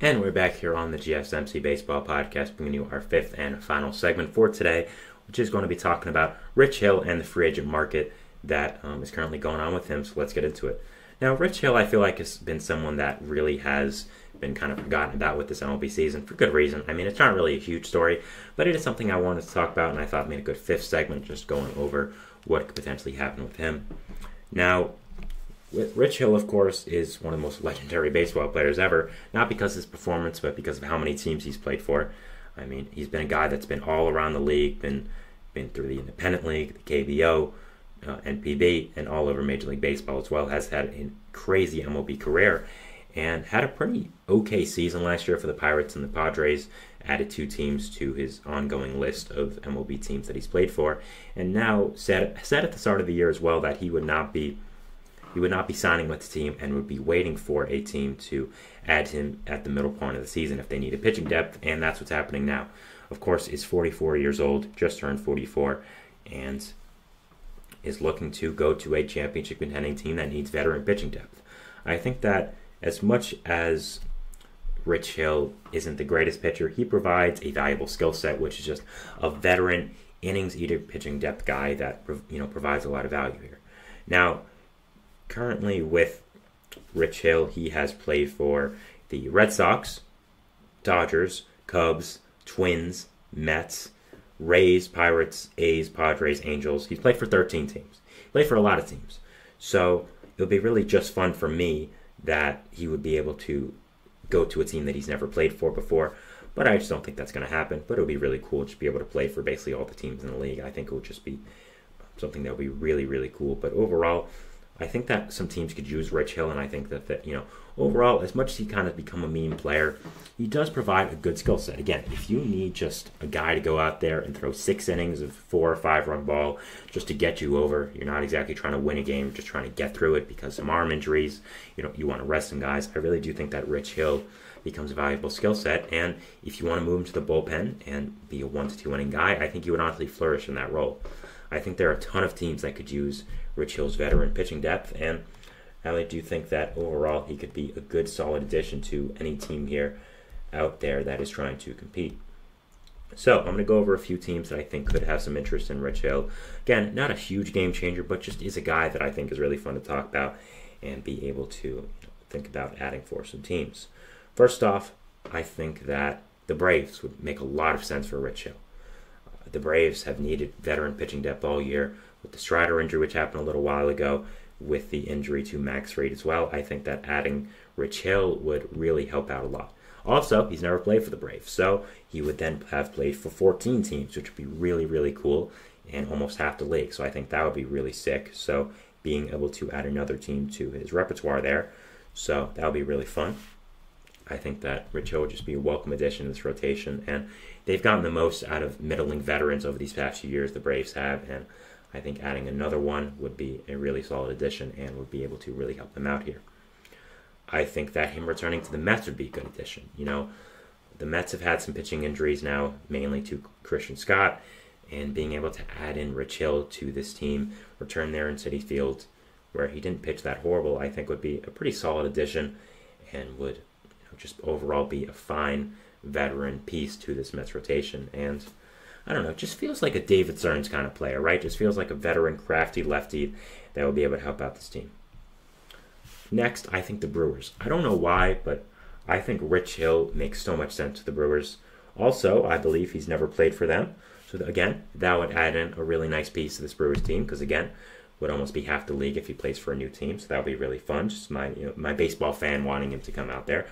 And we're back here on the GSMC Baseball Podcast, bringing you our fifth and final segment for today, which is going to be talking about Rich Hill and the free agent market that is currently going on with him. So let's get into it. Now, Rich Hill, I feel like, has been someone that really has been kind of forgotten about with this MLB season for good reason. I mean, it's not really a huge story, but it is something I wanted to talk about, and I thought made a good fifth segment just going over what could potentially happen with him. Now, Rich Hill, of course, is one of the most legendary baseball players ever, not because of his performance, but because of how many teams he's played for. I mean, he's been a guy that's been all around the league, been through the Independent League, the KBO, NPB, and all over Major League Baseball as well. Has had a crazy MLB career and had a pretty okay season last year for the Pirates and the Padres. Added two teams to his ongoing list of MLB teams that he's played for, and now said at the start of the year as well that he would not be signing with the team and would be waiting for a team to add him at the middle point of the season if they needed pitching depth, and that's what's happening now. Of course, he's 44 years old, just turned 44, and is looking to go to a championship contending team that needs veteran pitching depth. I think that as much as Rich Hill isn't the greatest pitcher, he provides a valuable skill set, which is just a veteran innings eater pitching depth guy that provides a lot of value here. Now, currently with Rich Hill, he has played for the Red Sox, Dodgers, Cubs, Twins, Mets, Rays, Pirates, A's, Padres, Angels. He's played for 13 teams. He played for a lot of teams. So it would be really just fun for me that he would be able to go to a team that he's never played for before. But I just don't think that's going to happen. But it would be really cool to be able to play for basically all the teams in the league. I think it would just be something that would be really, really cool. But overall, I think that some teams could use Rich Hill, and I think that overall, as much as he kind of become a meme player, he does provide a good skill set. Again, if you need just a guy to go out there and throw 6 innings of 4 or 5 run ball just to get you over, you're not exactly trying to win a game, you're just trying to get through it because some arm injuries, you want to rest some guys. I really do think that Rich Hill becomes a valuable skill set, and if you want to move him to the bullpen and be a 1 to 2 inning guy, I think he would honestly flourish in that role. I think there are a ton of teams that could use Rich Hill's veteran pitching depth, and I do think that overall he could be a good, solid addition to any team here out there that is trying to compete. So I'm going to go over a few teams that I think could have some interest in Rich Hill. Again, not a huge game changer, but just is a guy that I think is really fun to talk about and be able to think about adding for some teams. First off, I think that the Braves would make a lot of sense for Rich Hill. The Braves have needed veteran pitching depth all year with the Strider injury, which happened a little while ago, with the injury to Max Fried as well. I think that adding Rich Hill would really help out a lot. Also, he's never played for the Braves, so he would then have played for 14 teams, which would be really, really cool, and almost half the league. So I think that would be really sick. So being able to add another team to his repertoire there, so that would be really fun. I think that Rich Hill would just be a welcome addition to this rotation, and they've gotten the most out of middling veterans over these past few years, the Braves have, and I think adding another one would be a really solid addition and would be able to really help them out here. I think that him returning to the Mets would be a good addition. The Mets have had some pitching injuries now, mainly to Christian Scott, and being able to add in Rich Hill to this team, return there in Citi Field, where he didn't pitch that horrible, I think would be a pretty solid addition and would just overall be a fine veteran piece to this Mets rotation. And I don't know, it just feels like a David Stearns kind of player, right? Just feels like a veteran, crafty lefty that will be able to help out this team. Next, I think the Brewers. I don't know why, but I think Rich Hill makes so much sense to the Brewers. Also, I believe he's never played for them. So again, that would add in a really nice piece to this Brewers team because, again, would almost be half the league if he plays for a new team. So that would be really fun. Just my baseball fan wanting him to come out there.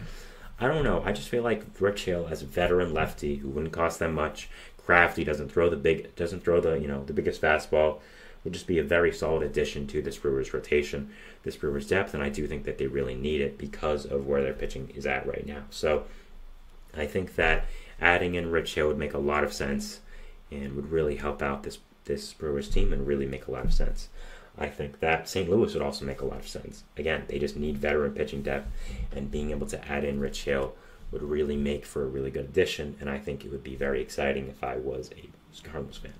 I don't know. I just feel like Rich Hill as a veteran lefty who wouldn't cost them much, crafty, doesn't throw the biggest fastball, would just be a very solid addition to this Brewers rotation, this Brewers depth, and I do think that they really need it because of where their pitching is at right now. So I think that adding in Rich Hill would make a lot of sense and would really help out this Brewers team and really make a lot of sense. I think that St. Louis would also make a lot of sense. Again, they just need veteran pitching depth, and being able to add in Rich Hill would really make for a really good addition, and I think it would be very exciting if I was a Cardinals fan.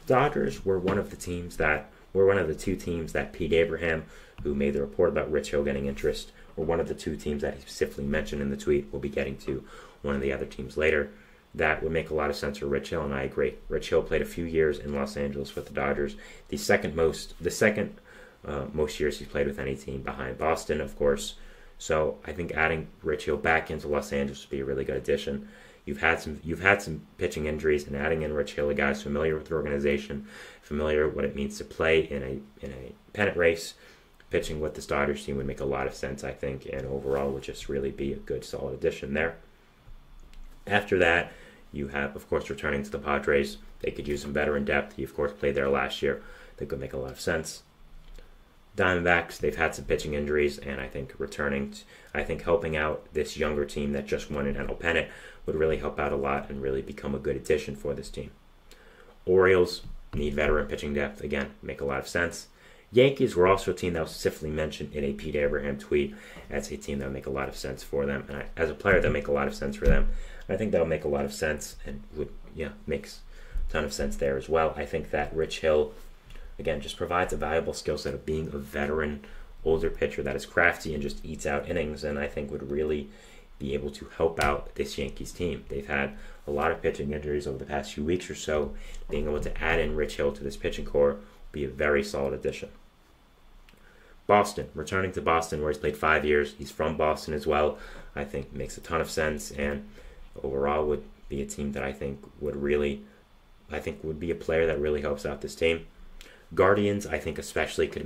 Dodgers were one of the two teams that Pete Abraham, who made the report about Rich Hill getting interest, or one of the two teams that he specifically mentioned in the tweet. We'll be getting to one of the other teams later. That would make a lot of sense for Rich Hill, and I agree. Rich Hill played a few years in Los Angeles with the Dodgers. The second most years he's played with any team, behind Boston, of course. So I think adding Rich Hill back into Los Angeles would be a really good addition. You've had some pitching injuries, and adding in Rich Hill, a guy who's familiar with the organization, familiar with what it means to play in a pennant race, pitching with this Dodgers team would make a lot of sense, I think, and overall would just really be a good, solid addition there. After that, you have, of course, returning to the Padres. They could use some veteran depth. He, of course, played there last year. That could make a lot of sense. Diamondbacks, they've had some pitching injuries, and I think helping out this younger team that just won an NL pennant would really help out a lot and really become a good addition for this team. Orioles need veteran pitching depth. Again, make a lot of sense. Yankees were also a team that was specifically mentioned in a Pete Abraham tweet as a team that would make a lot of sense for them. And as a player, that would make a lot of sense for them. I think that would make a lot of sense and makes a ton of sense there as well. I think that Rich Hill, again, just provides a valuable skill set of being a veteran, older pitcher that is crafty and just eats out innings, and I think would really be able to help out this Yankees team. They've had a lot of pitching injuries over the past few weeks or so. Being able to add in Rich Hill to this pitching core would be a very solid addition. Boston, returning to Boston where he's played 5 years. He's from Boston as well. I think makes a ton of sense, and overall would be a team that I think would be a player that really helps out this team. Guardians, I think especially could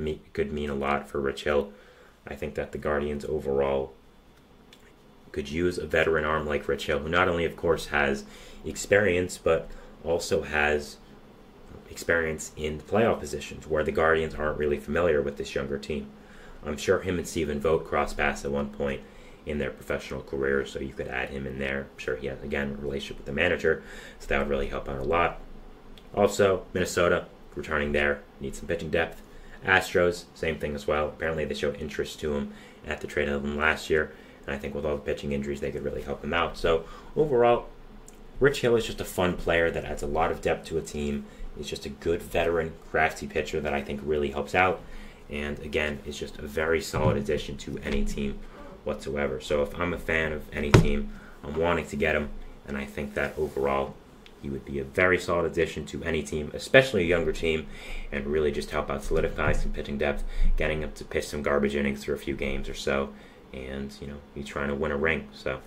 mean a lot for Rich Hill. I think that the Guardians overall could use a veteran arm like Rich Hill, who not only, of course, has experience, but also has experience in playoff positions where the Guardians aren't really familiar with this younger team. I'm sure him and Stephen Vogt crossed paths at one point in their professional careers, so you could add him in there. I'm sure he has, again, a relationship with the manager, so that would really help out a lot. Also, Minnesota, returning there, needs some pitching depth. Astros, same thing as well. Apparently they showed interest to him at the trade deadline last year, and I think with all the pitching injuries, they could really help him out. So overall, Rich Hill is just a fun player that adds a lot of depth to a team. He's just a good veteran, crafty pitcher that I think really helps out, and again, is just a very solid addition to any team whatsoever. So if I'm a fan of any team, I'm wanting to get him, and I think that overall he would be a very solid addition to any team, especially a younger team, and really just help out solidify some pitching depth, getting him to pitch some garbage innings for a few games or so, and he's trying to win a ring. So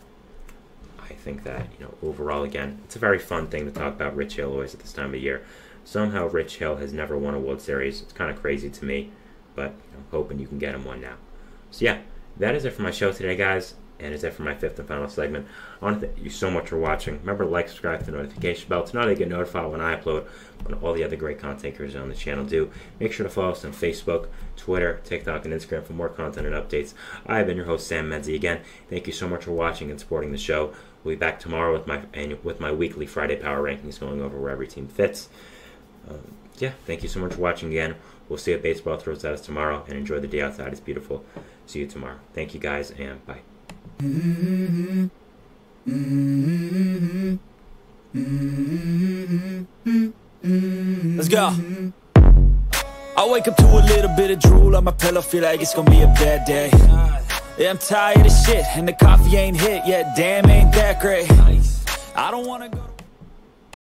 I think that overall, again, it's a very fun thing to talk about Rich Hill always at this time of year. Somehow Rich Hill has never won a World Series. It's kind of crazy to me, but I'm hoping you can get him one now. So yeah, that is it for my show today, guys, and is it for my fifth and final segment. I want to thank you so much for watching. Remember to like, subscribe, to the notification bell to not only get notified when I upload, but all the other great content creators on the channel do. Make sure to follow us on Facebook, Twitter, TikTok, and Instagram for more content and updates. I have been your host, Sam Medzi. Again, thank you so much for watching and supporting the show. We'll be back tomorrow with my weekly Friday Power Rankings, going over where every team fits. Thank you so much for watching again. We'll see what baseball throws at us tomorrow, and enjoy the day outside. It's beautiful. See you tomorrow. Thank you, guys, and bye. Let's go. I wake up to a little bit of drool on my pillow, feel like it's gonna be a bad day. Yeah, I'm tired of shit, and the coffee ain't hit yet. Damn, ain't that great. I don't wanna go